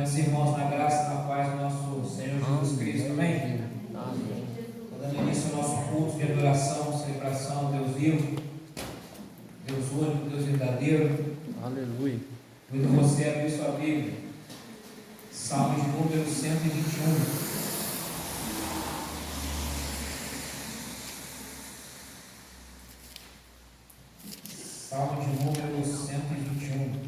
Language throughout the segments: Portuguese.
Os irmãos na graça e na paz do nosso Senhor Jesus Cristo, amém? Dando início ao nosso culto de adoração, celebração, Deus vivo, Deus único, Deus verdadeiro. Aleluia. Convido você a abrir sua Bíblia, Salmo de número 121. Salmo de número 121.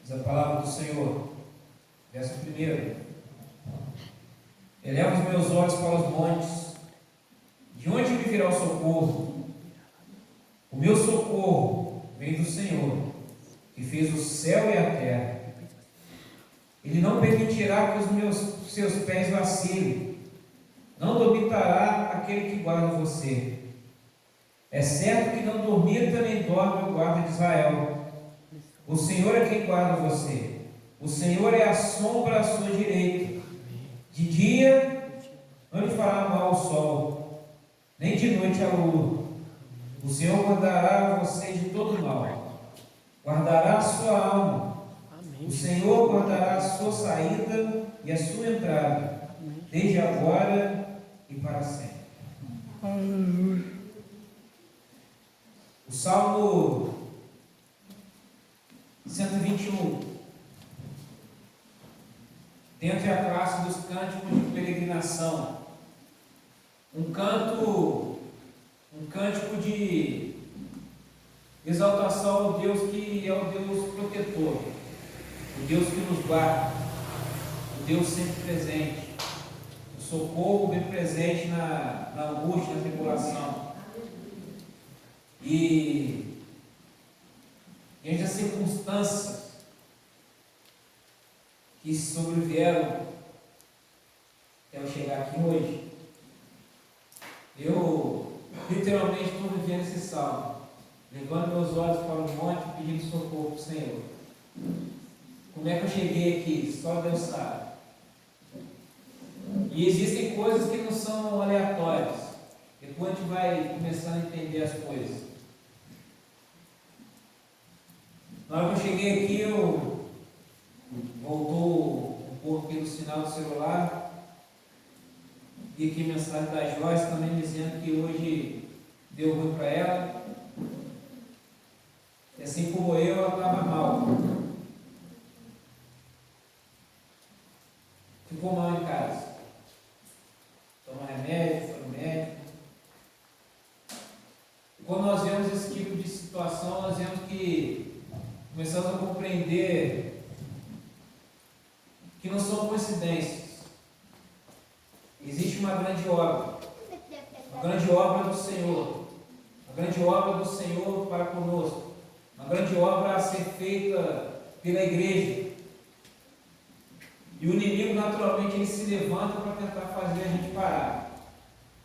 Diz a palavra do Senhor, verso 1. Eleva os meus olhos para os montes, de onde me virá o socorro? O meu socorro vem do Senhor, que fez o céu e a terra. Ele não permitirá que os seus pés vacilem, não dormitará aquele que guarda você. É certo que não dormita nem dorme o guarda de Israel. O Senhor é quem guarda você. O Senhor é a sombra à sua direita. De dia não lhe fará mal o sol, nem de noite a lua. O Senhor guardará você de todo mal. Guardará a sua alma. O Senhor guardará a sua saída e a sua entrada, desde agora e para sempre. O Salmo 121, dentre a classe dos cânticos de peregrinação, um cântico de exaltação ao Deus que é o Deus protetor, o Deus que nos guarda, o Deus sempre presente, o socorro bem presente na angústia, na tribulação. E diante das circunstâncias que sobrevieram até eu chegar aqui hoje, eu literalmente estou vivendo esse salmo, levando meus olhos para o monte e pedindo socorro para o Senhor. Como é que eu cheguei aqui? Só Deus sabe. E existem coisas que não são aleatórias. Depois a gente vai começando a entender as coisas. Na hora que eu cheguei aqui, eu voltou um pouco aqui no sinal do celular. Vi aqui a mensagem da Joyce também dizendo que hoje deu ruim para ela. E assim como eu, ela estava mal. Ficou mal em casa. Toma remédio, foi no médico. E quando nós vemos esse tipo de situação, nós vemos que começamos a compreender que não são coincidências. Existe uma grande obra do Senhor, uma grande obra do Senhor para conosco, uma grande obra a ser feita pela igreja. E o inimigo naturalmente ele se levanta para tentar fazer a gente parar.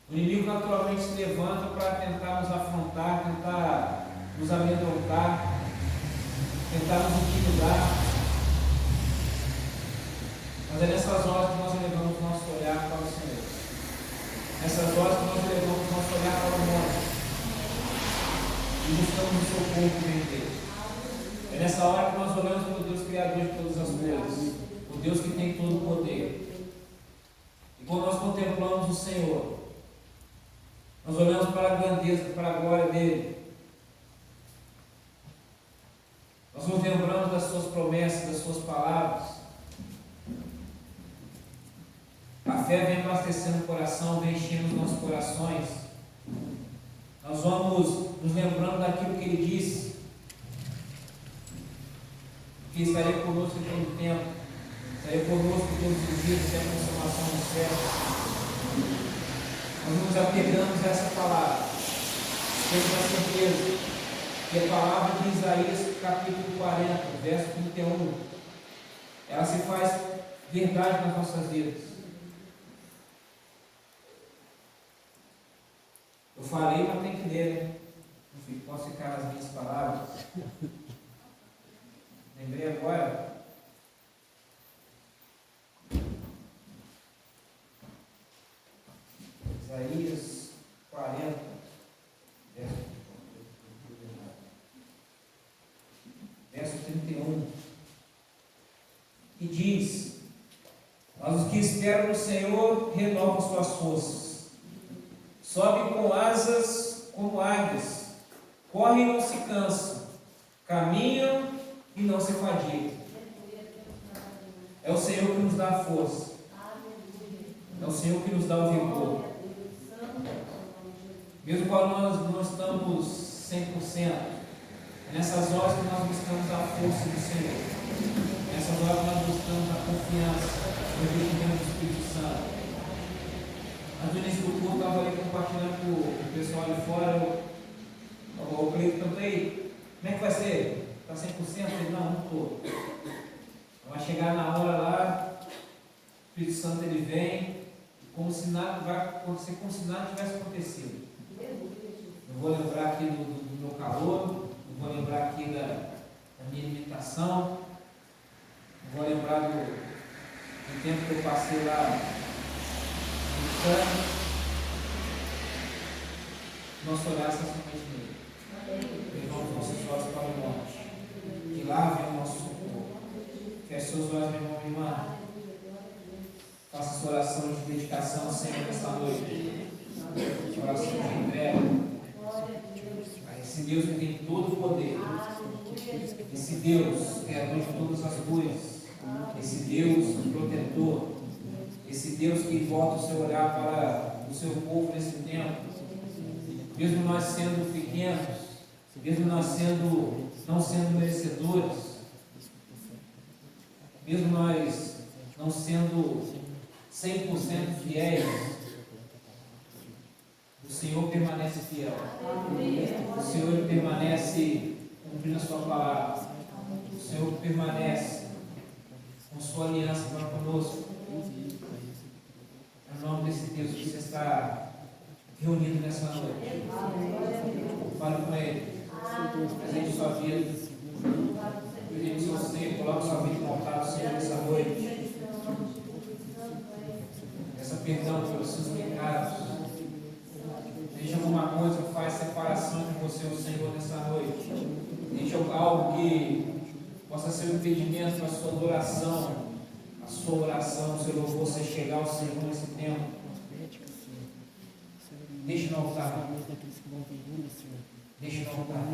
O inimigo naturalmente se levanta para tentar nos afrontar, tentar nos amedrontar, tentar nos intimidar. Mas é nessas horas que nós elevamos o nosso olhar para o Senhor. Nessas horas que nós elevamos o nosso olhar para o monte e buscamos o socorro que vem dele. É nessa hora que nós olhamos para o Deus Criador de todas as coisas, o Deus que tem todo o poder. E quando nós contemplamos o Senhor, nós olhamos para a grandeza, para a glória dele. Nós nos lembramos das suas promessas, das suas palavras. A fé vem abastecendo o coração, vem enchendo os nossos corações. Nós vamos nos lembrando daquilo que ele disse, que estaria conosco em todo o tempo, estaria conosco todos os dias até a consumação do céu. Nós nos apegamos a essa palavra, temos a certeza que a palavra de Isaías, capítulo 40, verso 31, ela se faz verdade nas nossas vidas. Eu falei, mas tem que ler, né? Não posso ficar nas minhas palavras. Lembrei agora. Isaías 40, verso 31, que diz: mas os que esperam no Senhor renovam suas forças, sobem com asas como águias, correm e não se cansam, caminham e não se fadigam. É o Senhor que nos dá a força, é o Senhor que nos dá o vigor. Mesmo quando nós não estamos 100%, é nessas horas que nós buscamos a força do Senhor. Nessas horas que nós buscamos a confiança no investimento do Espírito Santo. Antes do início do culto, eu estava ali compartilhando com o pessoal ali fora. O Cleito perguntei: como é que vai ser? Está 100%? Ele: não estou. Vai chegar na hora lá, o Espírito Santo ele vem, como se nada vai acontecer, como se nada tivesse acontecido. Eu vou lembrar aqui do meu calor, eu vou lembrar aqui da minha limitação, eu vou lembrar do tempo que eu passei lá no campo. Nosso olhar está somente nele. Levamos nossos olhos para o monte, que lá vem o nosso socorro. Feche seus olhos, meu irmão, minha irmã. Faça sua oração de dedicação ao Senhor nesta noite. Oração de entrega. Esse Deus que tem todo o poder, esse Deus criador de todas as coisas, esse Deus protetor, esse Deus que volta o seu olhar para o seu povo nesse tempo, mesmo nós sendo pequenos, mesmo nós não sendo merecedores, mesmo nós não sendo 100% fiéis, o Senhor permanece fiel. O Senhor permanece cumprindo a sua palavra. O Senhor permanece com sua aliança para conosco. É o nome desse Deus que você está reunido nessa noite. Fale com Ele. Presente sua vida. Presente seu ser. Coloque sua vida no altar do Senhor nessa noite. Peça perdão pelos seus pecados. Deixa alguma coisa que faz separação entre você e o Senhor nessa noite. Deixa algo que possa ser um impedimento para a sua adoração, a sua oração, o seu louvor, você chegar ao Senhor nesse tempo. Deixa no altar. Deixa no altar.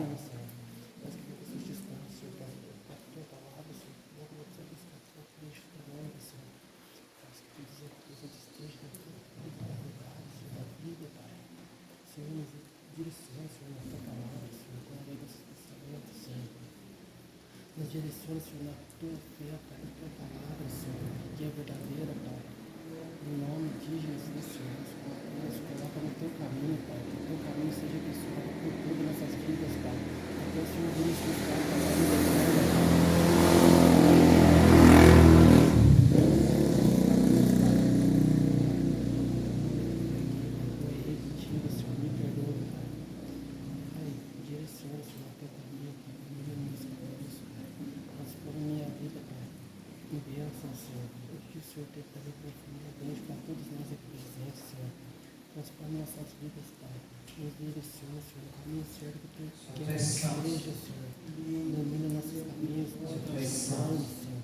Nos direciona, Senhor, na tua fé, Pai, na tua palavra, Senhor, que é verdadeira, Pai. Em nome de Jesus, Senhor, nos coloca no teu caminho, Pai. Que o teu caminho seja abençoado por todas nossas vidas, Pai. Até o Senhor vir nos buscar para a vida eterna, Pai. Transforme nossas vidas, Pai. Nos direciona, Senhor, no caminho certo que tu queres que seja, Senhor. Ilumina nossos caminhos, Pai. Transforme, Senhor.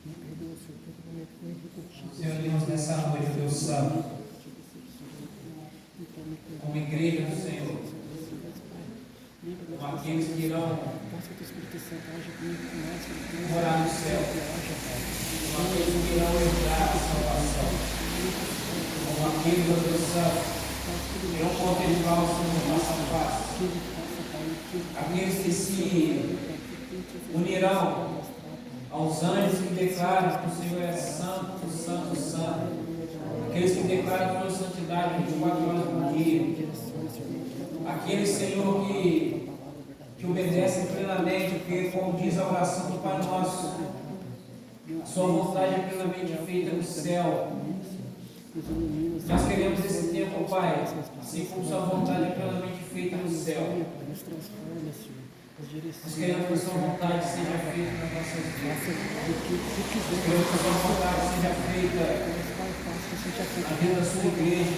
Me perdoa, Senhor, todo momento que eu errei contigo. Senhor Deus, nessa noite, Deus Santo, como igreja do Senhor, como aqueles que irão morar no céu, como aqueles que irão herdar a salvação, como aqueles, Deus Santo, irão contemplar o Senhor face a face, aqueles que se unirão aos anjos que declaram que o Senhor é santo, santo, santo, aqueles que declaram a tua santidade 24 horas por dia, aqueles, Senhor, que obedecem plenamente, porque, como diz a oração do Pai Nosso, a sua vontade é plenamente feita no céu nos ilumina, Senhor. Nós queremos esse tempo, Pai, assim como Sua vontade é plenamente feita no céu. Pai, nos transforma, Senhor. Nos direciona. Nós queremos que a Sua vontade seja feita nas nossas vidas. Do que quiser. Queremos que a Sua vontade seja feita Pai, faça que seja feito. na vida da Sua igreja.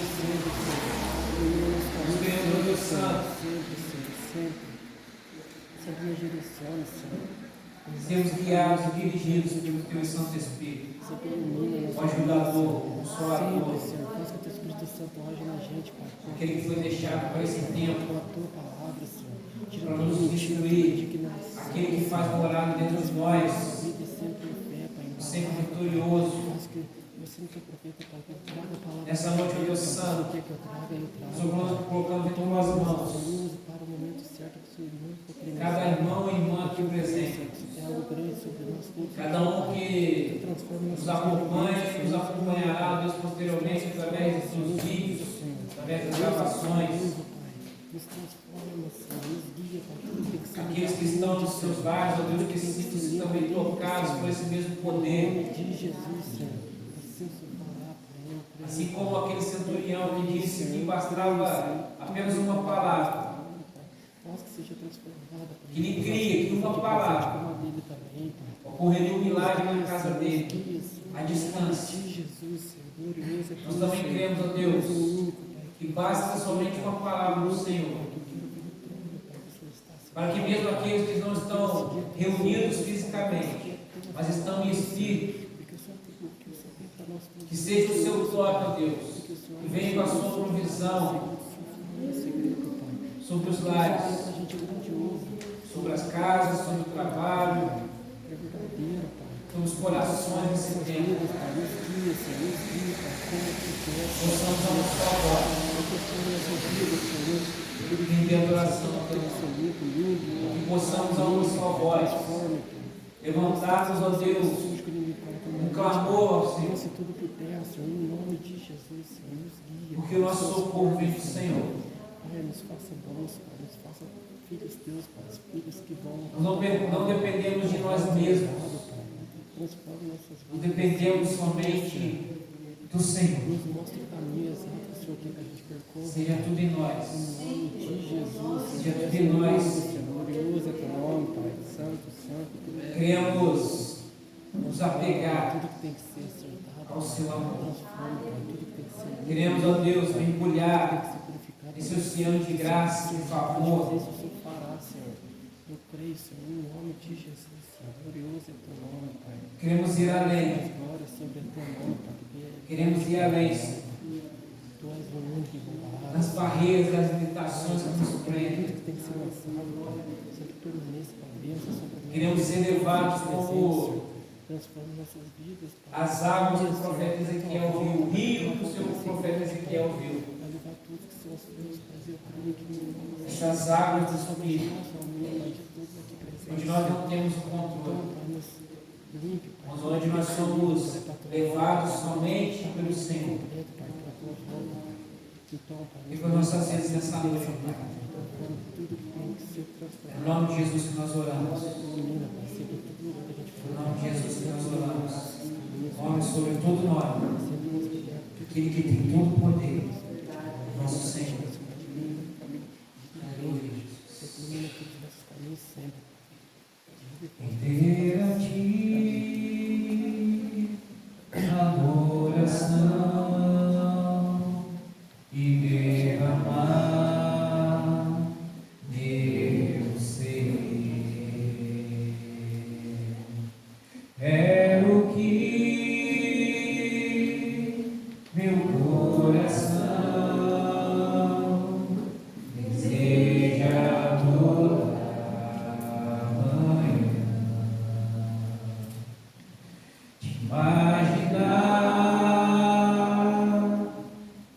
Nós queremos, meu Deus Santo, Sempre, Senhor, sempre. Sempre nos direciona, Senhor. sermos guiados e dirigidos pelo Teu Santo Espírito, Sempre ilumina, o ajudador, o sempre, consolador, Senhor. Faz que o Teu Espírito Santo age na gente, Pai. aquele que foi deixado para esse tempo, Com a Tua palavra, Senhor. Tira para toda nos mentira, toda instruir, indignação. aquele que faz morada dentro de nós, Vida sempre em fé, Pai. sempre vitorioso. Faz que você não tem profeta, Pai, que eu traga a palavra. Nessa noite, meu Deus Santo, que eu traga, eu trago. nós colocando em Tuas mãos Use para o momento certo que o Senhor não for primeiro. cada irmão e irmã aqui presente, Se tem algo grande sobre nós, todos. cada um que Transforma nos acompanha e nos acompanhará, Deus, posteriormente, através dos seus vídeos, através das gravações, Nos transforma, Senhor. Nos guia, Pai. Tudo tem que ser aqueles que estão nos seus lares, ó Deus, que se sintam também tocados por esse mesmo Em poder, nome de Jesus, Senhor. Assim se falar, Pai. Eu creio. assim como aquele centurião que disse que bastava apenas uma palavra, Faz que seja transformada, Pai. que ele cria que uma palavra Como a dele também, Pai. ocorreria um milagre na casa dele, Isso. à distância. De Jesus, Senhor. Glorioso é Nós também cremos, ó Deus, que basta somente uma palavra do Senhor, para que mesmo aqueles que não estão reunidos fisicamente, mas estão em espírito, que seja o seu toque, ó Deus, que venha com a sua provisão sobre os lares, sobre as casas, sobre o trabalho, sobre os corações desse tempo. Possamos a nossa voz em adoração a Deus, que possamos a uma só voz levantarmos, ó Deus, um clamor ao Senhor, tudo por terra, Senhor, em nome de Jesus, Senhor, nos guia. porque o nosso socorro vem do Senhor. Pai, nos faça bons, Pai, nos faça filhos teus, Pai, filhos que vão. Nós não dependemos de nós mesmos, Transforme nossas não vidas. dependemos somente do Senhor. Nos mostre o caminho exato que o Senhor quer que a gente percorra. Seja tudo em nós, Em nome de Jesus, seja tudo em nós. glorioso é teu nome, Pai, santo, santo, tu és. Queremos nos apegar Tudo que tem que ser acertado, ao seu amor. transforma, Pai, tudo que tem que ser. Queremos, ó Deus, mergulhar ser purificado. esse oceano de graça, de favor. Isso o Senhor fará, Senhor. Eu creio, Senhor, em nome de Jesus, Senhor. Glorioso é teu nome, Pai. Queremos ir além, Glória sobre o teu nome, Pai. queremos ir além, Senhor, Tu és o único incomparável. nas barreiras, das limitações que nos prendem. Tudo que tem que ser lançado, Pai. Sempre permaneça, Pai. Bênção sobre nós. Queremos ser levados como Transforma nossas vidas, Pai. as águas que o profeta Ezequiel viu, o rio que o seu profeta Ezequiel viu. Vai levar tudo que são os teus, Pai. Eu creio que em nome de Essas águas do Espírito, Jesus, Pai, de todos aqui presentes. onde nós não temos o Então, controle, Pai, nos limpe, Pai. onde nós somos levados somente pelo Senhor. Completo, Pai, pela tua forma, Pai. Então, Pai, E por nossas vidas nessa noite, Pai. transforma tudo que tem que ser É transformado. no nome de Jesus que nós oramos. Ilumina, Pai, sempre tudo que a gente É for. no nome de Jesus que nós oramos. Nome sobre todo nome. Sempre nos guiar, Aquele que tem todo o poder. Nosso Senhor. Aleluia, Jesus. ilumina todos os nossos caminhos sempre. Render a ti adoração e derramar meu ser. É o que meu coração deseja adorar amanhã. Te imaginar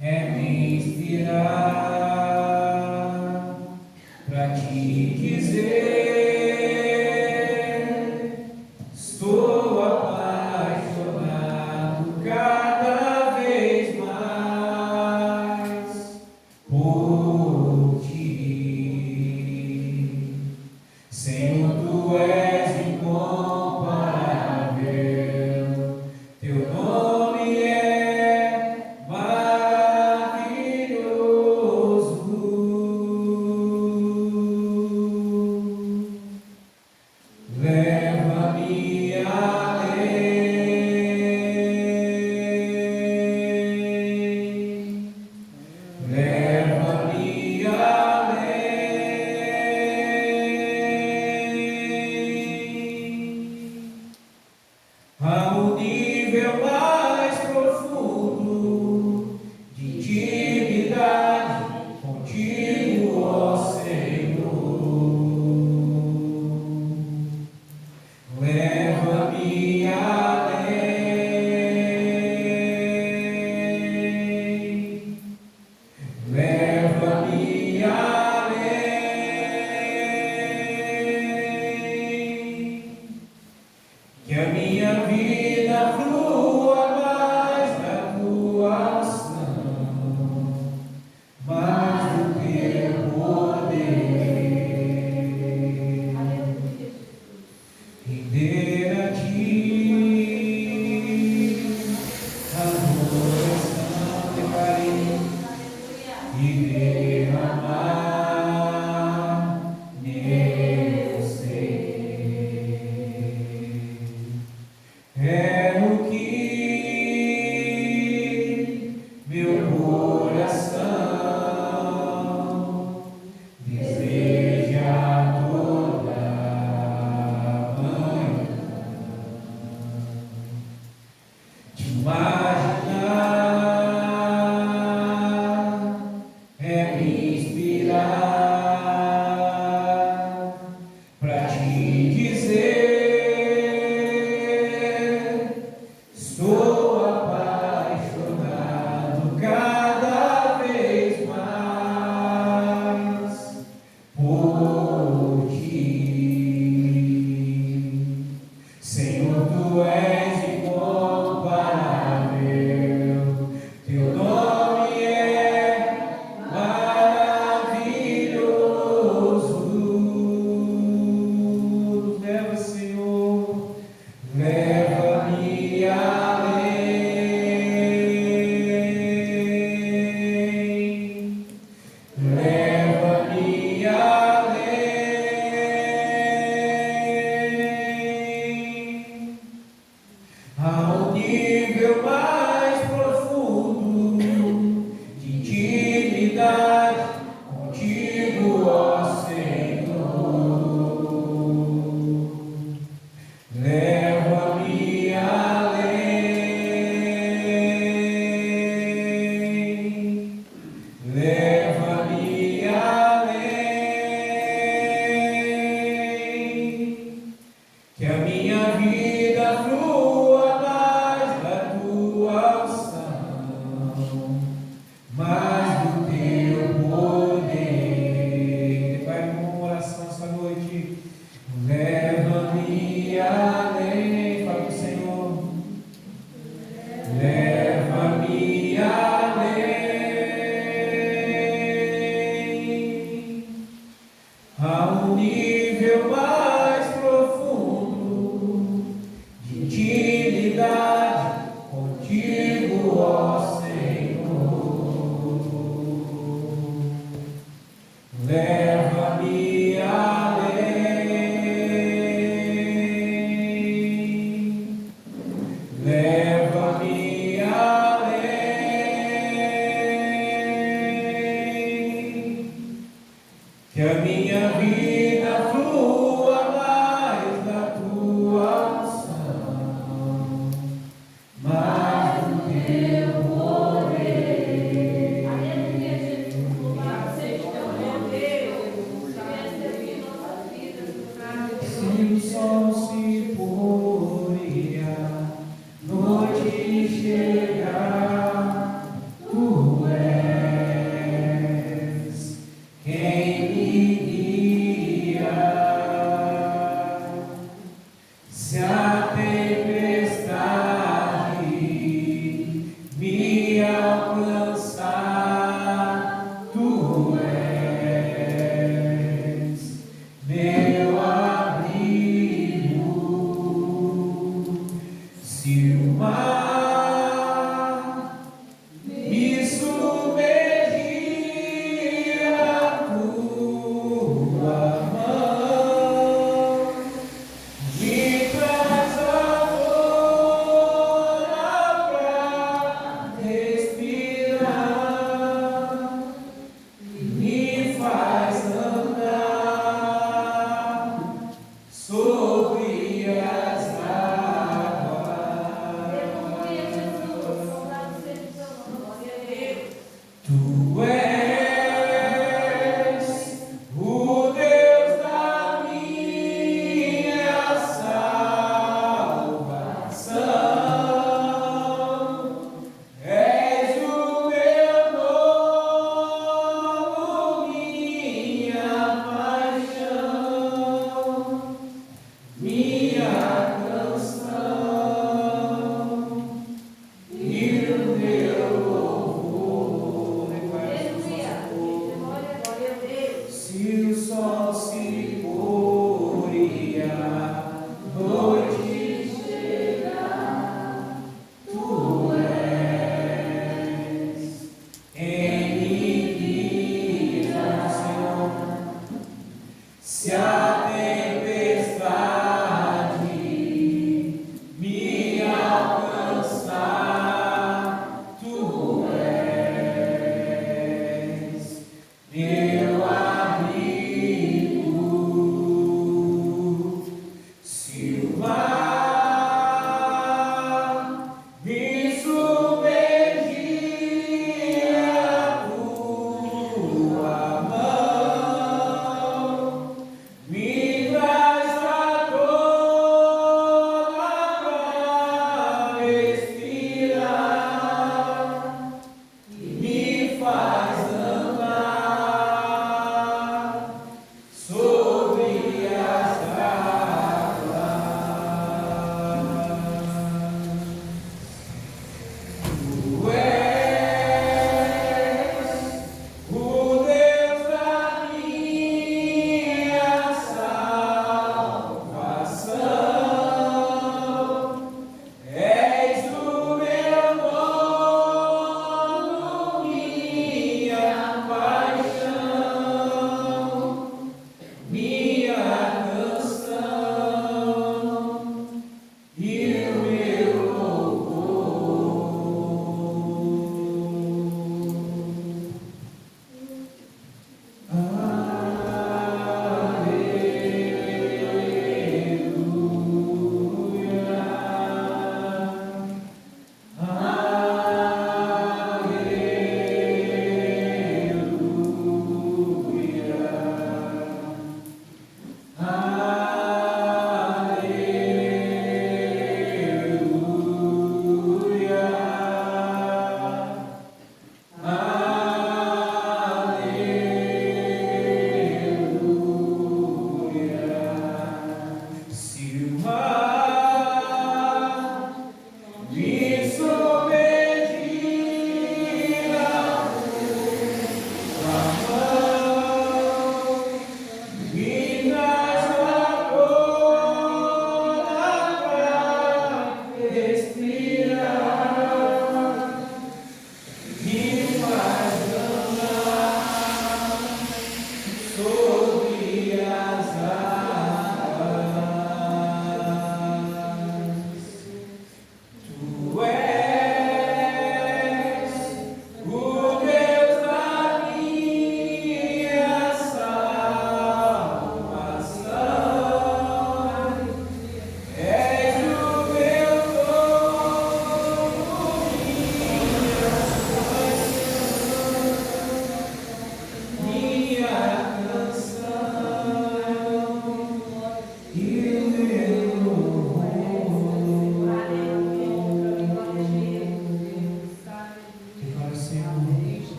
é me inspirar pra te dizer: estou apaixonado cada vez mais por ti. Senhor, tu és incomparável, teu nome um nível mais profundo de intimidade contigo, ó Senhor. Leva-me além, leva-me além, que a minha vida flua mais na tua ação, mais do teu poder. Render a ti adoração, declarei, e derramar meu ser. É o que meu coração deseja toda manhã. Te imaginar é me inspirar pra te dizer: estou apaixonado cada vez mais por ti. Senhor, tu és incomparável, teu nome é maravilhoso. Leva, Senhor, leva-me além, leva-me além, a um nível mais profundo de intimidade contigo, ó Senhor. Leva-me além, leva-me além, que a minha vida flua mais da tua unção, mais do teu poder. Declare uma oração essa noite. Leva-me além, fala pro Senhor. Leva-me além, a um nível mais profundo de intimidade contigo, ó Senhor. Leva-me além, leva-me além, que a minha vida flua mais da tua unção, mais do teu poder. Aleluia, Jesus. Louvado seja teu nome, Deus. Venha servir nossas vidas. Se o sol se pôr e a noite chegar, tu és quem me guia. Se a tempestade me alcançar, tu és meu abrigo. Se o mar me submergir, a tua mão me traz a pra respirar e me faz andar sobre as águas.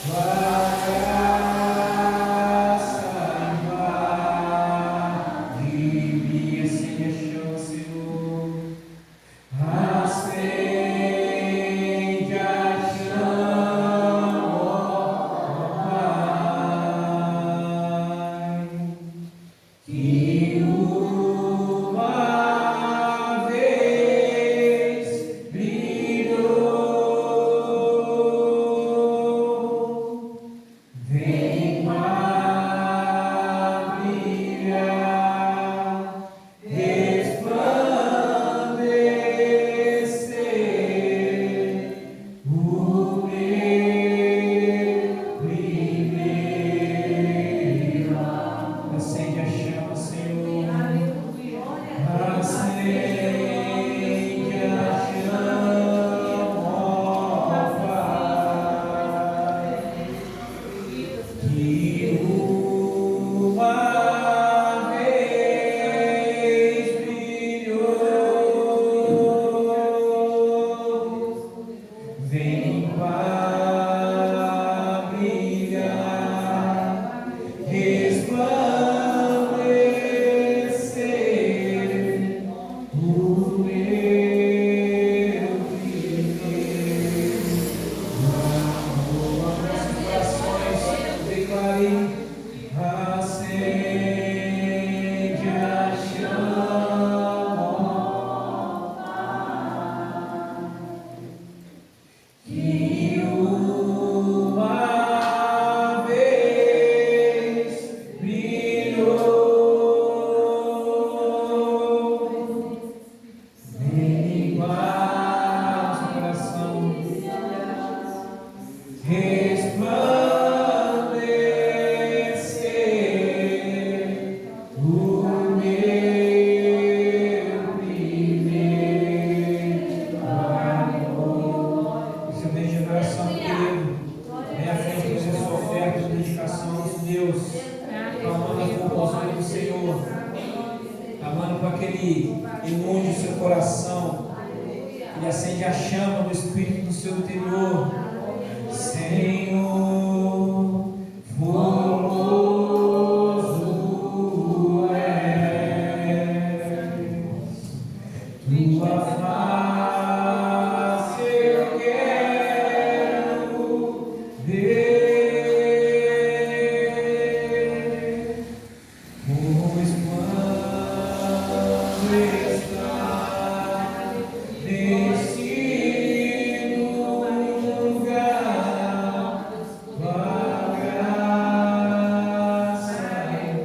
Wow. resplandecer o meu primeiro amor. Seu bem de oração, querido, vem à frente fazer sua oferta de dedicação ao nosso Deus, clamando a formosa do Senhor, clamando para que Ele inunde o seu coração, Ele acende a chama do Espírito do seu interior. Senhor, formoso és, tua face eu quero ver, pois quando está nesse lugar, tua graça acende a chama,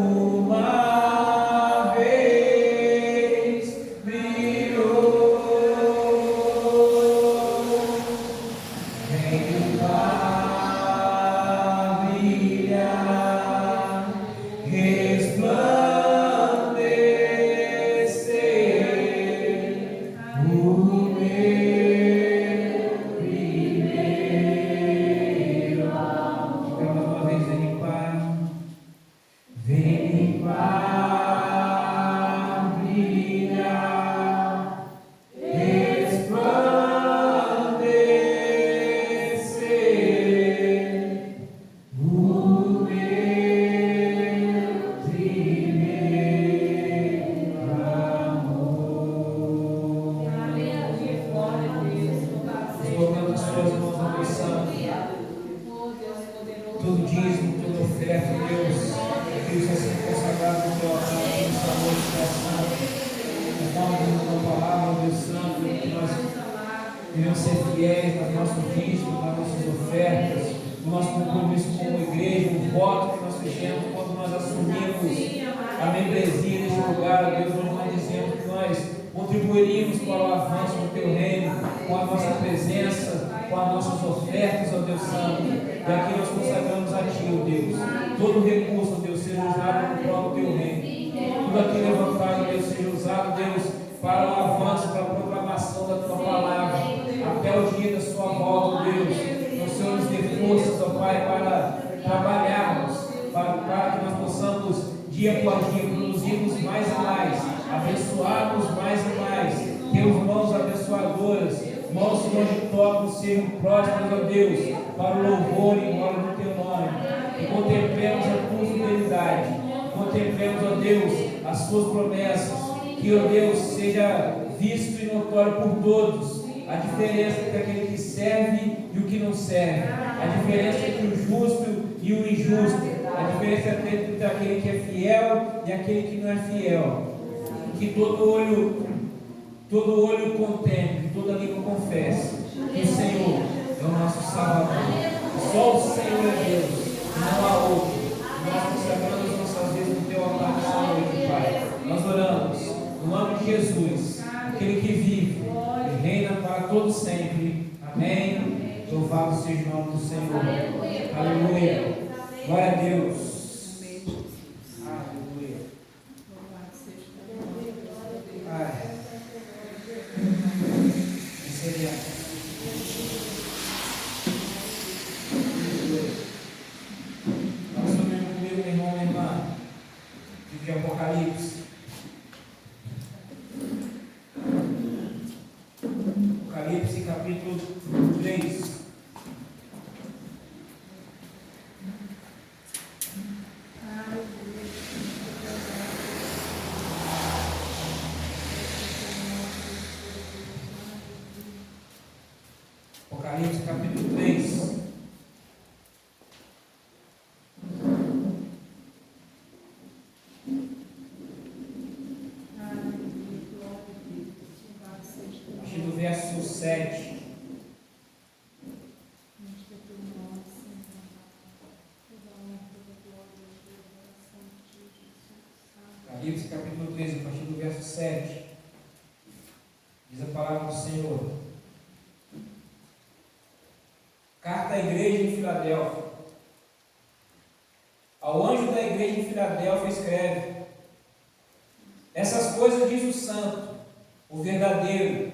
ó Pai, que uma vez brilhou, vem brilhar, resplandecer o meu primeiro amor. Mais uma vez, vem limpar, brilhar, resplandecer o meu primeiro amor. Colocando as suas mãos na oração, todo dízimo, toda oferta, Deus, que isso vai ser consagrado no teu altar, no sabor de coração, conforme a tua palavra, Deus Santo, que nós devemos ser fiéis nas nossas dízimos, nas nossas ofertas, no nosso compromisso como igreja, o voto que nós fizemos quando nós assumimos a membresia deste lugar, Deus, onde nós dizemos que nós contribuiríamos para o avanço do teu reino, com a nossa presença, com as nossas ofertas, ó Deus Santo. E aqui nós consagramos a Ti, ó Deus. Todo recurso, ó Deus, seja usado no prol do teu reino. Tudo aqui levantado, Deus, seja usado, Deus, para o avanço, para a proclamação da tua palavra, até o dia da sua volta, Deus. Que o Senhor nos dê forças, ó Pai, para trabalharmos, para que nós possamos, dia após dia, produzirmos mais e mais, abençoarmos mais e mais, termos mãos abençoadoras, mãos que onde tocam sejam prósperas, ó Deus, para o louvor e glória do teu nome. E contemplemos a tua fidelidade, contemplemos, ó Deus, as suas promessas, que, ó Deus, seja visto e notório por todos a diferença entre aquele que serve e o que não serve, a diferença entre o justo e o injusto, a diferença entre aquele que é fiel e aquele que não é fiel. Que todo olho contemple, toda língua confesse que o Senhor é o nosso Salvador. Só o Senhor é Deus, não há outro. Nós consagramos as nossas vidas no teu altar nessa noite, Pai. Nós oramos no nome de Jesus, aquele que vive e reina para todo sempre. Amém. Louvado seja o nome do Senhor. Aleluia. Glória a Deus. Aleluia. Ai. Seria. Vamos subir comigo, meu irmão, minha irmã. Livro de Apocalipse. Apocalipse, capítulo 3. Apocalipse, capítulo 3. A partir do verso 7. Apocalipse capítulo 13, a partir do verso 7. Diz a palavra do Senhor. Carta à igreja em Filadélfia. Ao anjo da igreja em Filadélfia escreve: essas coisas diz o santo, o verdadeiro,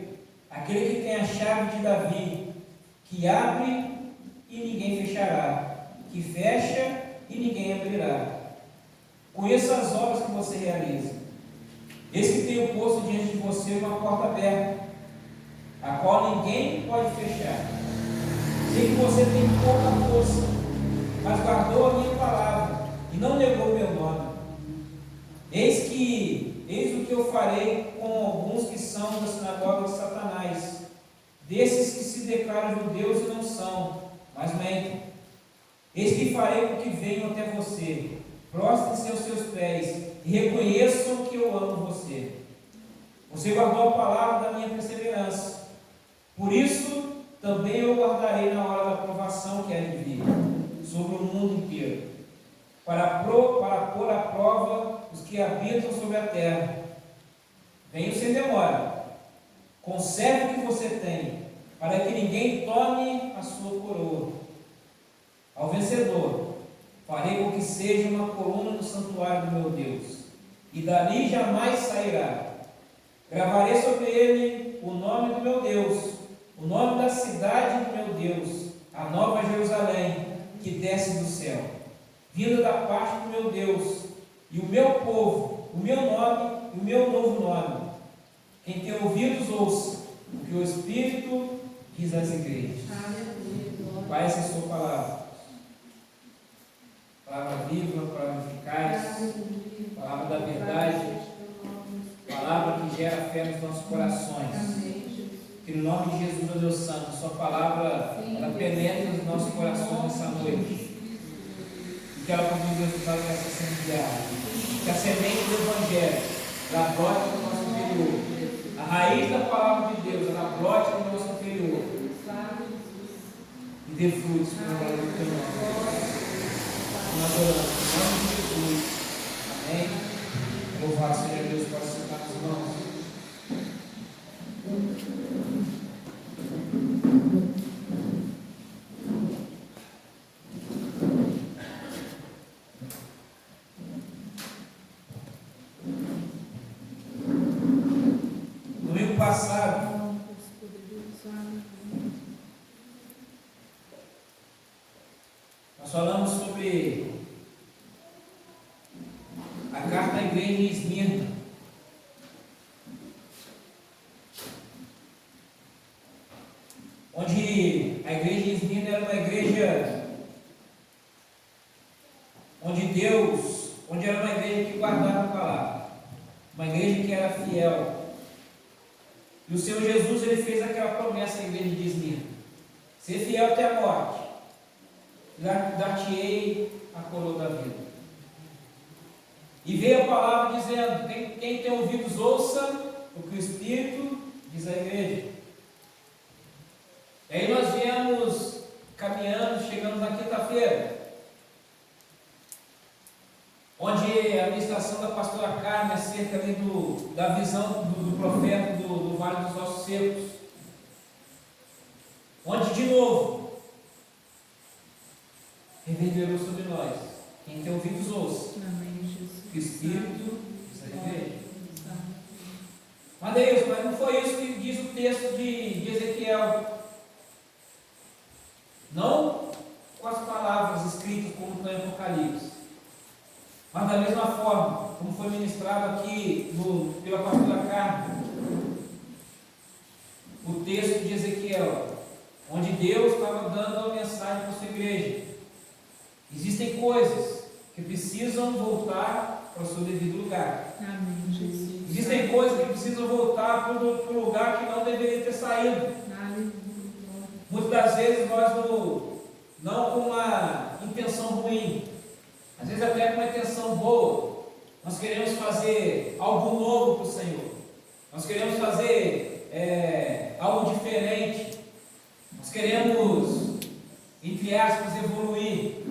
aquele que tem a chave de Davi, que abre e ninguém fechará, que fecha e ninguém abrirá. Conheço as obras que você realiza. Eis que tenho posto diante de você uma porta aberta, a qual ninguém pode fechar. Sei que você tem pouca força, mas guardou a minha palavra e não negou o meu nome. Eis o que eu farei com alguns que são da sinagoga de Satanás, desses que se declaram judeus e não são, mas mentem. Eis que farei com que venham até você, prostrem-se aos seus pés e reconheçam que eu amo você. Você guardou a palavra da minha perseverança. Por isso, também eu guardarei na hora da provação que há de vir sobre o mundo inteiro, para pôr à prova os que habitam sobre a terra. Venho sem demora. Conserve o que você tem, para que ninguém tome a sua coroa. Ao vencedor, farei com que seja uma coluna no santuário do meu Deus, e dali jamais sairá. Gravarei sobre ele o nome do meu Deus, o nome da cidade do meu Deus, a nova Jerusalém, que desce do céu, vinda da parte do meu Deus, e o meu povo, o meu nome e o meu novo nome. Quem tem ouvidos, ouça o que o Espírito diz às igrejas. Pai, essa é a sua palavra. Palavra viva, palavra eficaz, palavra da verdade, palavra que gera fé nos nossos corações. Que no nome de Jesus, ó Deus Santo, sua palavra, ela penetre nos nossos corações nessa noite. E que ela continue resultado nessa semeada. Que a semente do Evangelho, ela brote no nosso interior. A raiz da palavra de Deus, ela brote no nosso interior. E dê frutos para o glória do teu nome. Nós oramos em nome de Jesus. Amém. Louvado seja Deus, para sentar nas mãos. Domingo passado, nós falamos sobre a carta à igreja em Esmirna. Onde a igreja em Esmirna era uma igreja onde era uma igreja que guardava a palavra, uma igreja que era fiel. E o Senhor Jesus, ele fez aquela promessa à igreja de Esmirna: ser fiel até a morte, dar-te-ei a coroa da vida. E veio a palavra dizendo: quem tem ouvidos, ouça o que o Espírito diz à igreja. E aí nós viemos caminhando, chegamos na quinta-feira, onde a ministração da pastora Carmen acerca ali da visão do profeta do Vale dos Ossos Secos, onde de novo reverberou sobre nós: quem tem ouvidos, ouça o Espírito diz à igreja. Mas não foi isso que diz o texto de Ezequiel. Não com as palavras escritas como está em Apocalipse, mas da mesma forma como foi ministrado aqui pela pastora Carmen, o texto de Ezequiel, onde Deus estava dando uma mensagem para a sua igreja. Existem coisas que precisam voltar para o seu devido lugar. Amém, Jesus. Existem coisas que precisam voltar para o lugar que não deveria ter saído. Muitas das vezes nós não com uma intenção ruim, às vezes até com uma intenção boa, nós queremos fazer algo novo para o Senhor. Nós queremos fazer algo diferente. Nós queremos, entre aspas, evoluir.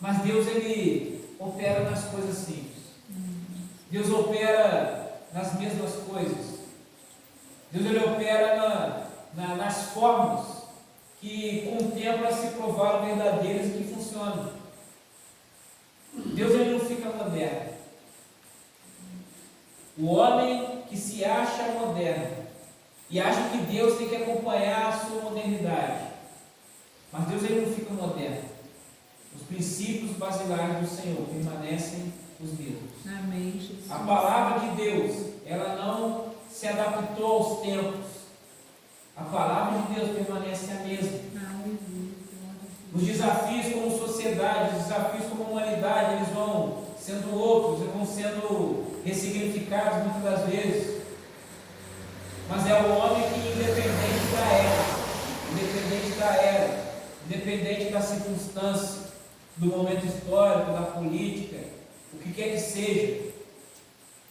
Mas Deus, Ele opera nas coisas simples. Deus opera nas mesmas coisas. Deus, Ele opera nas formas que com o tempo elas se provaram verdadeiras e que funcionam. Deus, Ele não fica moderno. O homem que se acha moderno e acha que Deus tem que acompanhar a sua modernidade. Mas Deus, Ele não fica moderno. Os princípios basilares do Senhor permanecem os mesmos. Amém, Jesus. A palavra de Deus, ela não se adaptou aos tempos. A palavra de Deus permanece a mesma. Os desafios como sociedade, os desafios como humanidade, eles vão sendo outros, eles vão sendo ressignificados muitas das vezes. Mas é o homem que, independente da era, independente da circunstância, do momento histórico, da política, o que quer que seja,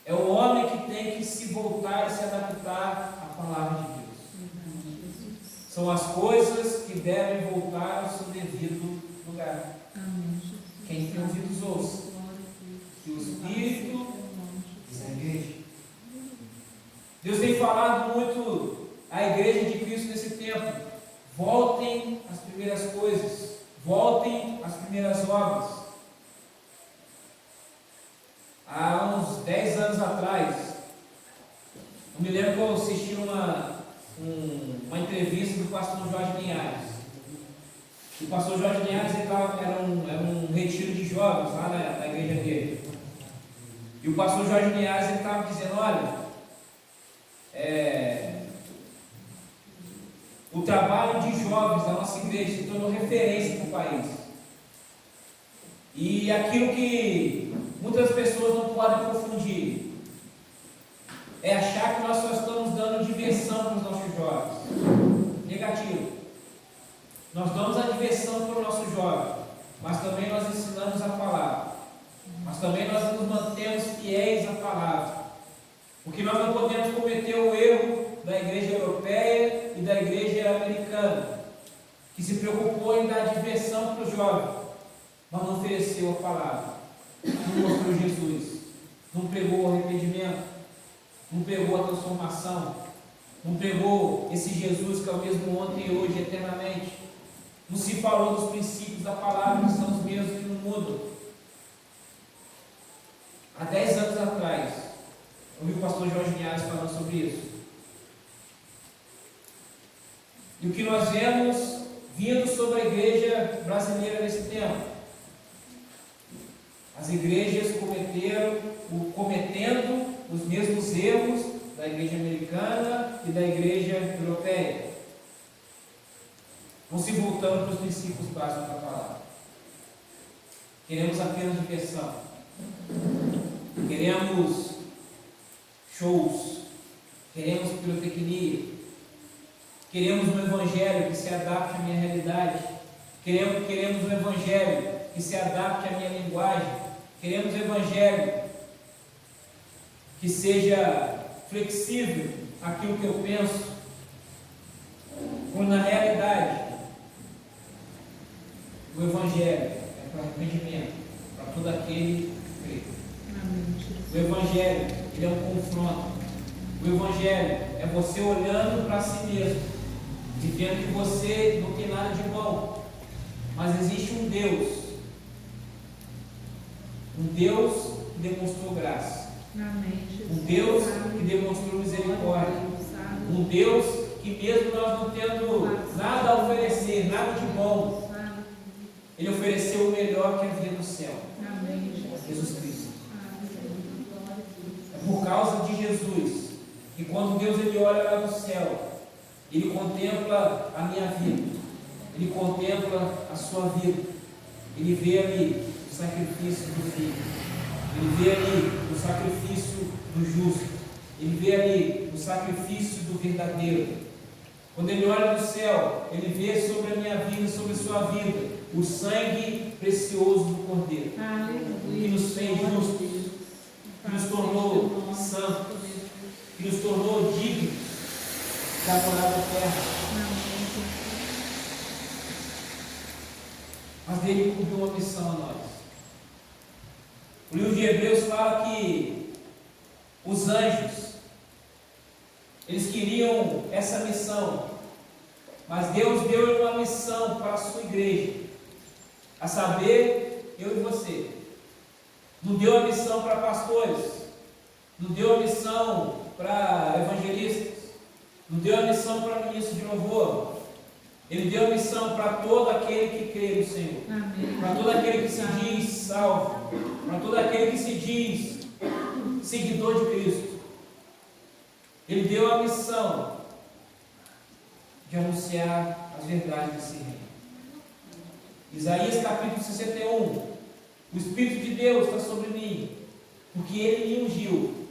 é o homem que tem que se voltar e se adaptar à palavra de Deus. São as coisas que devem voltar ao seu devido lugar. Quem tem ouvidos ouça, que o Espírito diz à igreja. Deus tem falado muito à igreja de Cristo nesse tempo. Voltem às primeiras coisas, voltem às primeiras obras. Há uns 10 anos atrás, eu me lembro que eu assisti uma entrevista do pastor Jorge Linhares. O pastor Jorge Linhares era um retiro de jovens lá na igreja dele. E o pastor Jorge Linhares estava dizendo: olha, o trabalho de jovens da nossa igreja se tornou referência para o país. E aquilo que muitas pessoas não podem confundir é achar que nós só estamos dando diversão para os nossos jovens. Negativo. Nós damos a diversão para o nosso jovem, mas também nós ensinamos a palavra. Mas também nós nos mantemos fiéis à palavra. Porque nós não podemos cometer o erro da igreja europeia e da igreja americana, que se preocupou em dar diversão para os jovens, mas não ofereceu a palavra, não mostrou Jesus, não pregou o arrependimento, não pregou a transformação, não pregou esse Jesus que é o mesmo ontem e hoje eternamente, não se falou dos princípios da palavra que são os mesmos que não mudam. Há 10 anos atrás, eu ouvi o pastor Jorge Linhares falando sobre isso. E o que nós vemos vindo sobre a igreja brasileira nesse tempo? As igrejas cometendo os mesmos erros da igreja americana e da igreja europeia, não se voltando para os princípios básicos da palavra. Queremos apenas diversão, queremos shows, queremos pirotecnia, queremos um evangelho que se adapte à minha realidade, queremos um evangelho que se adapte à minha linguagem, queremos um evangelho que seja flexível àquilo que eu penso, quando na realidade o evangelho é para arrependimento, para todo aquele que crê. O evangelho, ele é um confronto. O evangelho é você olhando para si mesmo e vendo que você não tem nada de bom, mas existe um Deus que demonstrou graça, um Deus que demonstrou misericórdia, um Deus que mesmo nós não tendo nada a oferecer, nada de bom, Ele ofereceu o melhor que havia no céu, Jesus Cristo. É por causa de Jesus que quando Deus ele olha lá do céu, Ele contempla a minha vida, Ele contempla a sua vida, Ele vê ali o sacrifício do Filho, Ele vê ali o sacrifício do justo, Ele vê ali o sacrifício do verdadeiro. Quando Ele olha do céu, Ele vê sobre a minha vida, sobre a sua vida, o sangue precioso do Cordeiro, que nos fez justos, que nos tornou santos, que nos tornou dignos, da morada eterna. Mas ele cumpriu uma missão a nós. O livro de Hebreus fala que os anjos, eles queriam essa missão, mas Deus deu uma missão para a sua igreja, a saber, eu e você. Não deu a missão para pastores, não deu a missão para evangelistas, não deu a missão para ministros de louvor. Ele deu a missão para todo aquele que crê no Senhor, para todo aquele que se diz salvo, para todo aquele que se diz seguidor de Cristo. Ele deu a missão de anunciar as verdades desse reino. Isaías capítulo 61. O Espírito de Deus está sobre mim, porque Ele me ungiu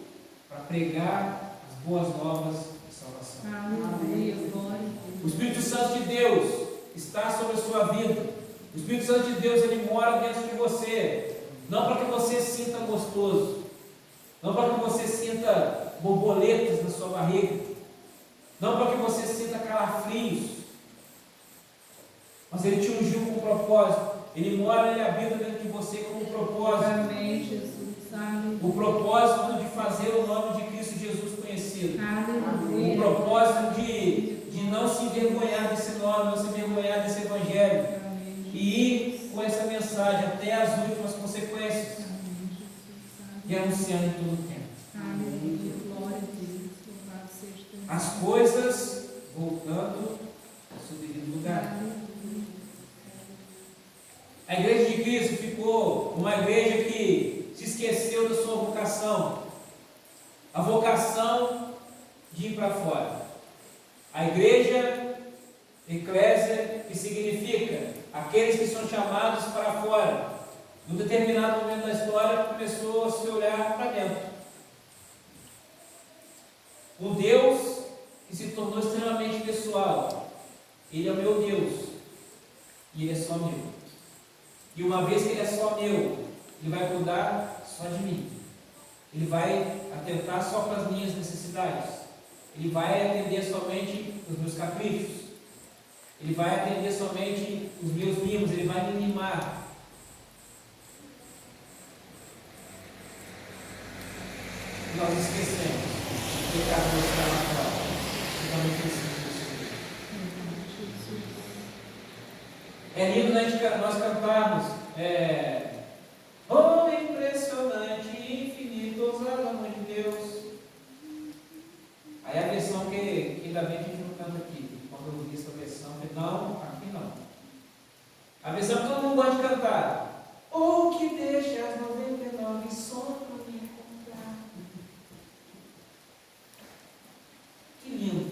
para pregar as boas novas de salvação. O Espírito Santo de Deus está sobre a sua vida. O Espírito Santo de Deus, ele mora dentro de você, não para que você sinta gostoso, não para que você sinta borboletas na sua barriga, não para que você sinta calafrios, mas ele te ungiu com um propósito. Ele mora, ele habita dentro de você com um propósito. Amém, Jesus. O propósito de fazer o nome de Cristo Jesus conhecido. Aleluia. O propósito de não se envergonhar desse nome, não se envergonhar desse evangelho. Amém. E ir com essa mensagem até as últimas consequências. E anunciando em todo o tempo. Aleluia. Glória a Deus. Louvado seja teu nome. As coisas voltando ao seu devido lugar. A igreja de Cristo ficou uma igreja que se esqueceu da sua vocação. A vocação de ir para fora. A igreja, eclésia, que significa aqueles que são chamados para fora. Num determinado momento da história, começou a se olhar para dentro. O Deus que se tornou extremamente pessoal. Ele é o meu Deus. E Ele é só meu. E uma vez que Ele é só meu, Ele vai cuidar só de mim. Ele vai atentar só para as minhas necessidades. Ele vai atender somente os meus caprichos. Ele vai atender somente os meus mimos. Ele vai me mimar. Nós esquecemos. O pecado não está lá fora. Então não precisamos. É lindo nós cantarmos. Oh, impressionante, infinito, ousado amor de Deus. Aí a versão que ainda bem que a gente não canta aqui. Quando eu ouvi essa versão, eu falei, não, aqui não. A versão que todo mundo gosta de cantar. Oh, que deixa as 99 só para me encontrar. Que lindo.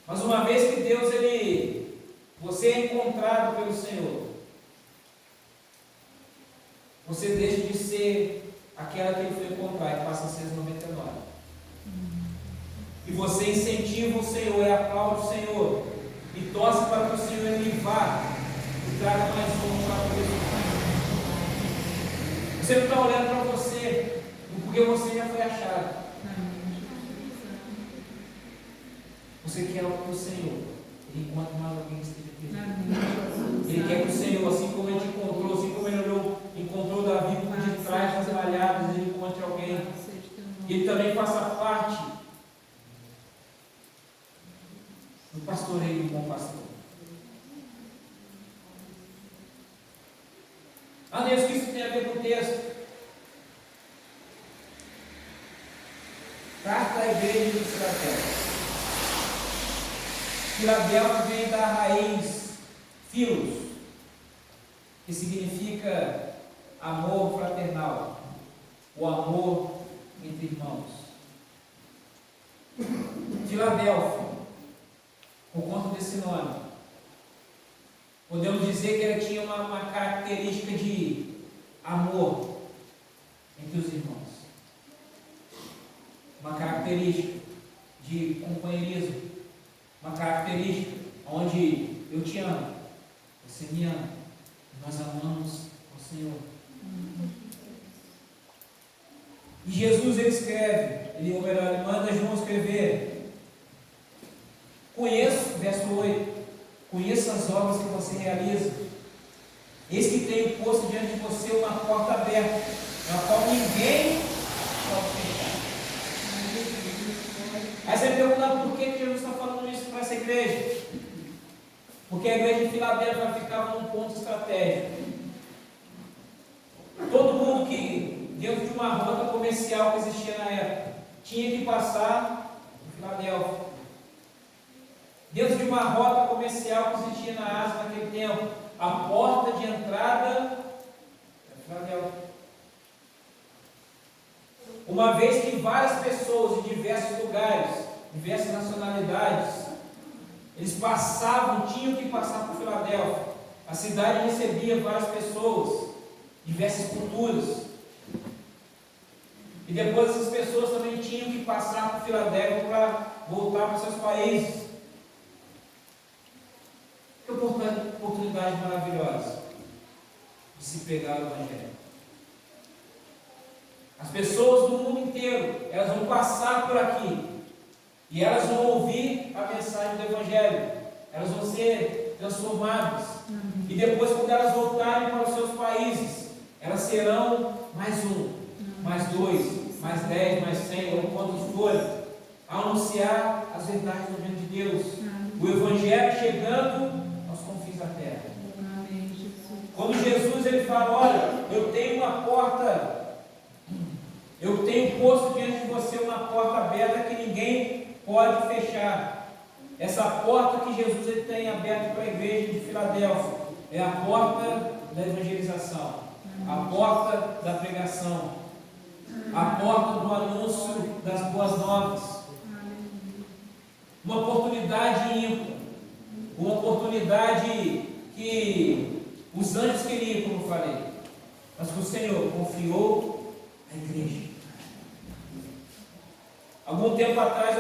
Mas uma vez que Deus, você é encontrado pelo Senhor, você deixa de ser aquela que Ele foi encontrar e passa a ser as 99. E você incentiva o Senhor e aplaude o Senhor e torce para que o Senhor ele vá e traga mais um para o Senhor. Você não está olhando para você porque você já foi achado. Você quer que o Senhor ele encontre mais alguém que esteja perdido. Ele quer que o Senhor, assim como Ele te encontrou, assim como Ele encontrou Davi por detrás das malhadas, Ele encontre alguém. E Ele também faça parte do pastoreio do bom pastor. Deus, que isso tem a ver com o texto. Carta à igreja de Filadélfia. Filadélfia vem da raiz filos, que significa amor fraternal, o amor entre irmãos. Filadélfia, por conta desse nome, podemos dizer que ela tinha uma característica de amor entre os irmãos, uma característica de companheirismo, uma característica onde eu te amo, você me ama, nós amamos o Senhor. E Jesus ele escreve, ou melhor, ele manda João escrever: conheço, verso 8, conheço as obras que você realiza. Eis que tenho posto diante de você uma porta aberta, na qual ninguém pode fechar. Aí você pergunta por que Jesus está falando isso para essa igreja? Porque a igreja de Filadélfia ficava num ponto estratégico. Todo mundo que, dentro de uma rota comercial que existia na época, tinha que passar por Filadélfia. Dentro de uma rota comercial que existia na Ásia naquele tempo, a porta de entrada era Filadélfia. Uma vez que várias pessoas de diversos lugares, diversas nacionalidades, eles passavam, tinham que passar por Filadélfia. A cidade recebia várias pessoas, diversas culturas. E depois essas pessoas também tinham que passar por Filadélfia para voltar para os seus países. Que oportunidade maravilhosa de se pregar o Evangelho. As pessoas do mundo inteiro, elas vão passar por aqui e elas vão ouvir a mensagem do Evangelho. Elas vão ser transformadas. E depois, quando elas voltarem para os seus países, elas serão mais um, mais dois, mais 10, mais 100, ou quantos forem, a anunciar as verdades do reino de Deus. O Evangelho chegando aos confins da terra. Quando Jesus ele fala: olha, eu tenho uma porta, eu tenho posto diante de você uma porta aberta que ninguém pode fechar. Essa porta que Jesus ele tem aberta para a igreja de Filadélfia é a porta da evangelização, a porta da pregação, a porta do anúncio das boas novas. Uma oportunidade ímpar, uma oportunidade que os anjos queriam, como eu falei, mas que o Senhor confiou à igreja. Algum tempo atrás,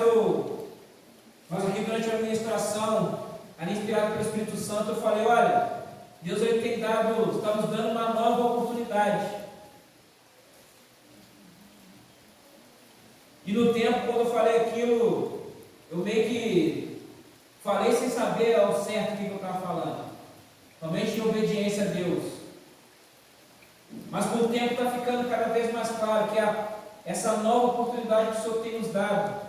nós aqui durante a administração, ali inspirado pelo Espírito Santo, eu falei: olha, Deus ele está nos dando uma nova oportunidade. E no tempo, quando eu falei aquilo, eu meio que falei sem saber ao certo o que eu estava falando. Somente em obediência a Deus. Mas com o tempo está ficando cada vez mais claro que essa nova oportunidade que o Senhor tem nos dado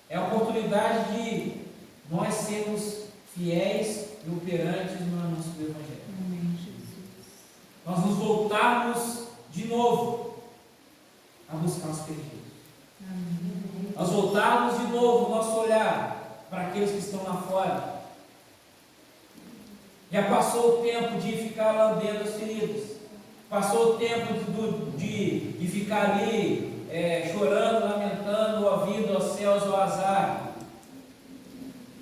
é a oportunidade de nós sermos fiéis e operantes no anúncio do Evangelho. Nós nos voltarmos de novo a buscar os perdidos. Nós voltarmos de novo o nosso olhar para aqueles que estão lá fora. Já passou o tempo de ficar lambendo as feridas. Passou o tempo de ficar ali chorando, lamentando, ouvindo aos céus o azar.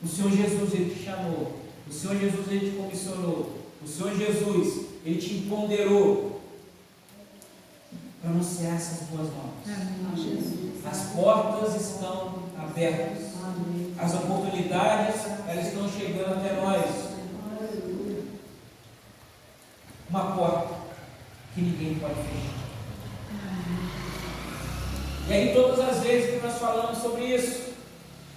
O Senhor Jesus ele te chamou. O Senhor Jesus ele te comissionou. O Senhor Jesus ele te empoderou para anunciar essas boas novas. As portas estão abertas. As oportunidades elas estão chegando até nós. Uma porta que ninguém pode fechar. E aí todas as vezes que nós falamos sobre isso,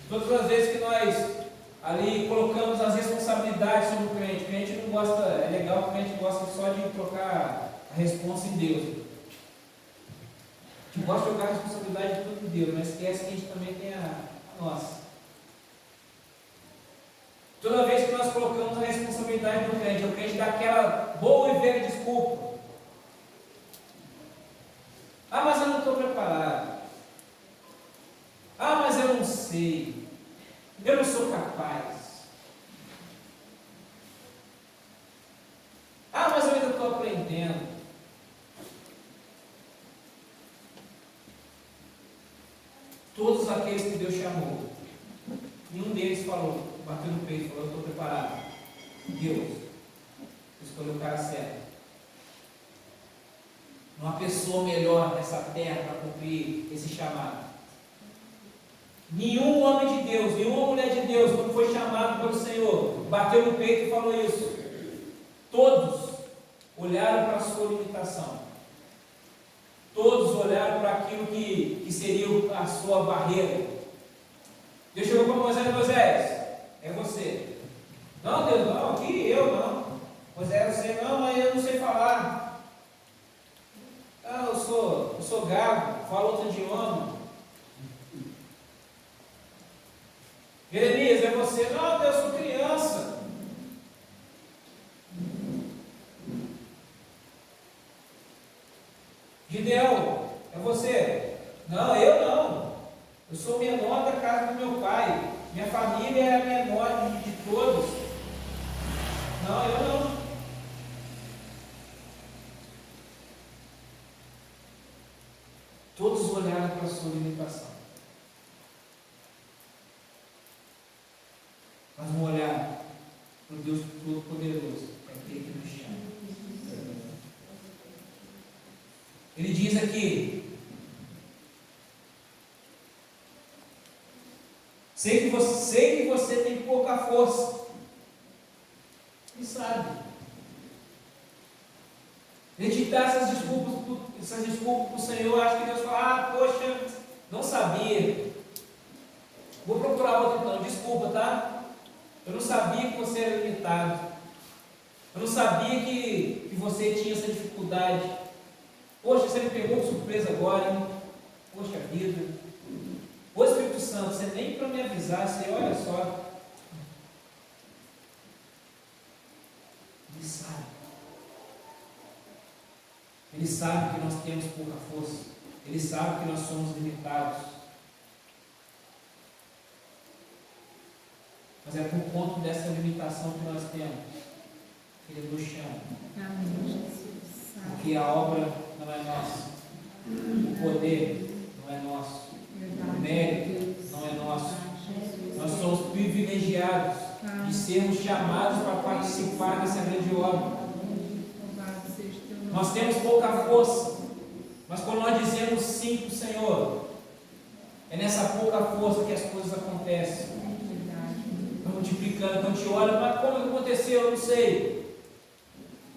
todas as vezes que nós ali colocamos as responsabilidades sobre o crente não gosta, é legal que o crente gosta só de trocar a responsa em Deus. A gente gosta de jogar a responsabilidade de tudo em Deus, mas esquece que a gente também tem a nossa. Toda vez que nós colocamos a responsabilidade do crente, o crente dá aquela boa e velha desculpa. Ah, mas eu não estou preparado. Ah, mas eu não sei. Eu não sou capaz. Ah, mas eu ainda estou aprendendo. Todos aqueles que Deus chamou, nenhum deles falou, bateu no peito e falou: eu estou preparado. Deus escolheu o cara certo. Não há pessoa melhor nessa terra para cumprir esse chamado. Nenhum homem de Deus, nenhuma mulher de Deus, quando foi chamado pelo Senhor, bateu no peito e falou isso. Todos olharam para a sua limitação. todos olharam para aquilo que seria a sua barreira. Deus chegou para Moisés: Moisés, é você. Não, Deus, não, aqui eu não. Moisés, você não, mas eu não sei falar. Ah, eu sou gago, falo outro idioma. Jeremias, é você? Não, Deus, eu sou criança. Gideão, é você? Não, eu não. Eu sou o menor da casa do meu pai. Minha família é a menor de todos. Não, eu não. Todos olharam para a sua limitação. Mas não olharam para o Deus Todo-Poderoso, é aquele que nos chama. Ele diz aqui: sei que você tem pouca força. Ele sabe. Ele te dá essas desculpas para o Senhor. Acho que Deus fala: poxa, não sabia. Vou procurar outro então. Desculpa, tá? Eu não sabia que você era limitado. Eu não sabia que você tinha essa dificuldade. Poxa, você me pegou de surpresa agora, hein? Poxa vida. Ô Espírito Santo, você nem para me avisar, você olha só. Ele sabe. Ele sabe que nós temos pouca força. Ele sabe que nós somos limitados. Mas é por conta dessa limitação que nós temos que Ele nos chama. Amém, Jesus. Porque a obra não é nossa. O poder não é nosso. O mérito não é nosso. Nós somos privilegiados de sermos chamados para participar dessa grande obra. Nós temos pouca força, mas quando nós dizemos sim para o Senhor, é nessa pouca força que as coisas acontecem. Estão multiplicando, então te olha, mas como aconteceu? Eu não sei.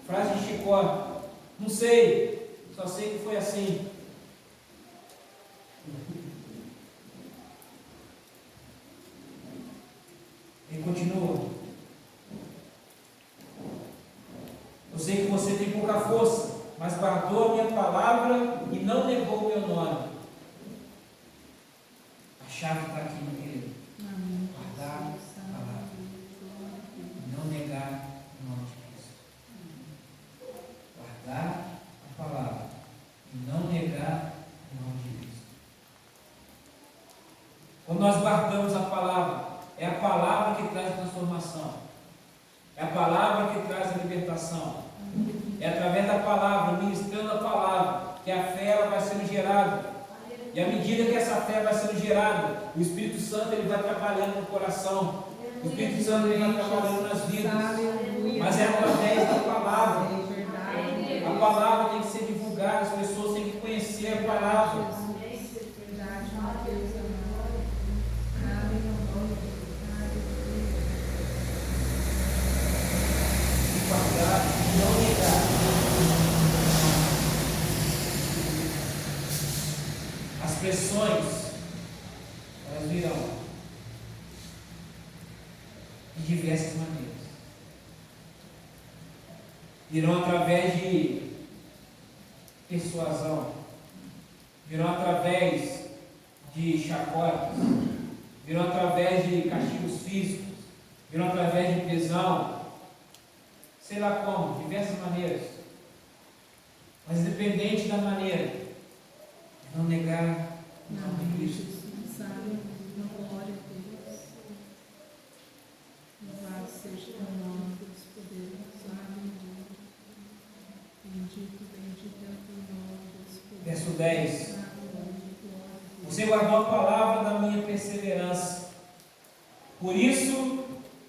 Frase de Chicó: não sei, só sei que foi assim. Ele continua: eu sei que você tem pouca força, mas guardou a minha palavra e não negou o meu nome. A chave está aqui, meu querido. Guardar a palavra e não negar o nome de Cristo. Guardar a palavra e não negar o nome de Cristo. Quando nós guardamos a palavra, é a palavra que traz a transformação. É a palavra que traz a libertação. É através da palavra, ministrando a palavra, que a fé ela vai sendo gerada. E à medida que essa fé vai sendo gerada, o Espírito Santo ele vai trabalhando no coração. O Espírito Santo ele vai trabalhando nas vidas. Mas é através da palavra. A palavra tem que ser divulgada, as pessoas têm que conhecer a palavra. Guardar e não negar. As pressões, elas virão de diversas maneiras. Virão através de persuasão, virão através de chacotas, virão através de castigos físicos, virão através de prisão. Sei lá como, diversas maneiras. Mas independente da maneira, não negar o nome de Cristo. Sabe, glória a Deus. Louvado seja o nome dos poderosos. Aleluia. Bendito é o nome dos poderosos. Verso 10. Você guardou a palavra da minha perseverança. Por isso,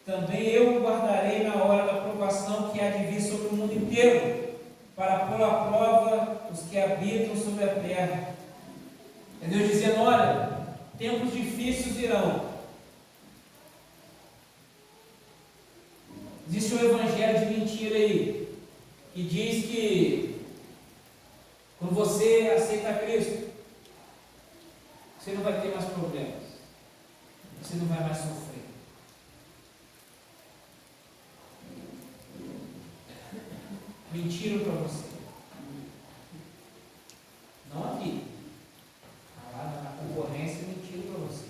também eu o guardarei na hora da provação que há de vir sobre o mundo inteiro, para pôr à prova os que habitam sobre a terra. É Deus dizendo: olha, tempos difíceis virão. Existe um evangelho de mentira aí, que diz que quando você aceita aceita Cristo, você não vai ter mais problemas. Você não vai mais sofrer. Mentiram para você. Não aqui. Lá na concorrência mentiram para você.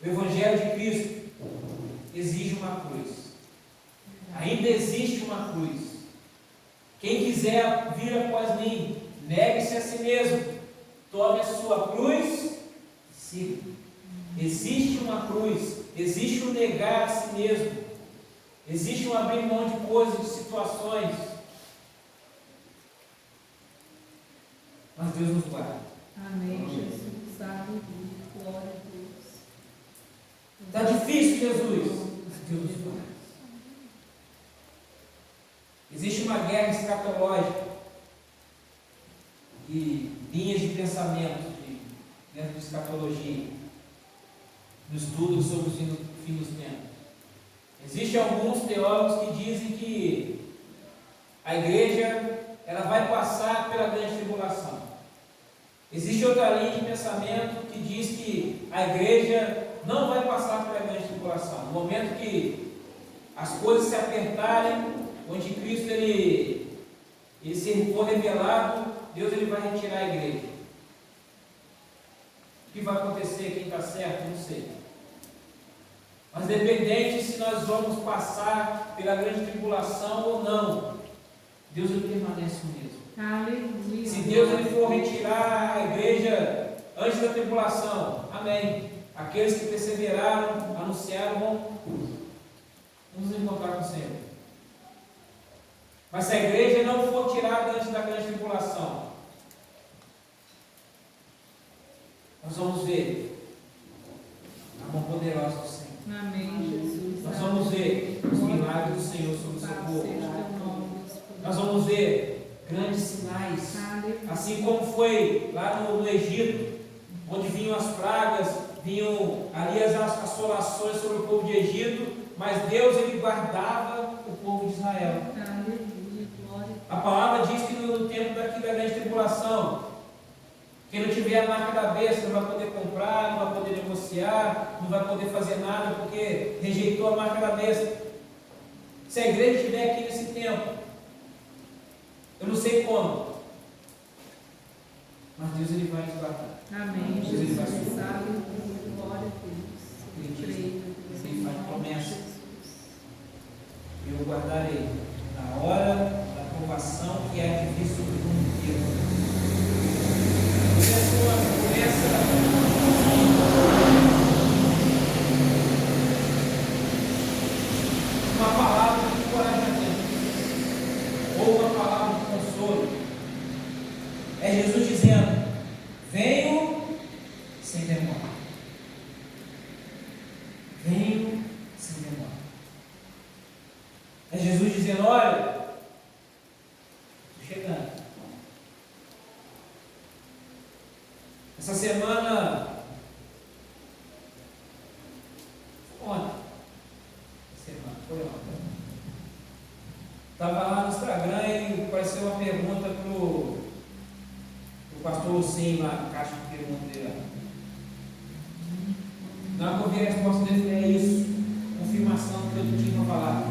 O Evangelho de Cristo exige uma cruz. Ainda existe uma cruz. Quem quiser vir após mim, negue-se a si mesmo. Tome a sua cruz e siga. Existe uma cruz. Existe um negar a si mesmo. Existe um abrir mão de coisas, de situações. Mas Deus nos guarda. Amém, Jesus. Aleluia. Glória a Deus. Está difícil, Jesus. Deus nos guarda. Existe uma guerra escatológica de linhas de pensamento dentro de escatologia, no estudo sobre o fim dos tempos. Existem alguns teólogos que dizem que a igreja ela vai passar pela grande tribulação. Existe outra linha de pensamento que diz que a igreja não vai passar pela grande tribulação. No momento que as coisas se apertarem, onde Cristo ele se for revelado, Deus ele vai retirar a igreja. O que vai acontecer? Quem está certo? Não sei. Mas dependente se nós vamos passar pela grande tribulação ou não, Deus ele permanece o mesmo. Aleluia. Se Deus ele for retirar a igreja antes da tribulação, amém. Aqueles que perseveraram, anunciaram, vamos encontrar com o Senhor. Mas se a igreja não for tirada antes da grande tribulação, nós vamos ver a mão poderosa do Senhor. Amém, Jesus. Nós vamos ver os milagres do Senhor sobre o seu povo. Nós vamos ver grandes sinais. Assim como foi lá no Egito, onde vinham as pragas, vinham ali as assolações sobre o povo de Egito, mas Deus ele guardava o povo de Israel. A palavra diz que no tempo da grande tribulação, quem não tiver a marca da besta não vai poder comprar, não vai poder negociar, não vai poder fazer nada porque rejeitou a marca da besta. Se a igreja estiver aqui nesse tempo, eu não sei como, mas Deus ele vai nos guardar. Amém. Deus ele vai Jesus. suprir. Aleluia. Glória a Deus. Eu creio. Ele faz promessa. Eu guardarei na hora da provação que há de vir sobre o mundo inteiro. Uma palavra de encorajamento ou uma palavra de consolo. É Jesus dizendo: venho sem demora. Venho sem demora. É Jesus dizendo: olha, estou chegando. Essa semana, ontem, foi ontem. Estava lá no Instagram e apareceu uma pergunta para o pastor Lucinho lá, na caixa de perguntas dele. Na hora que eu vi a resposta dele, é isso, confirmação do que eu tinha para falar.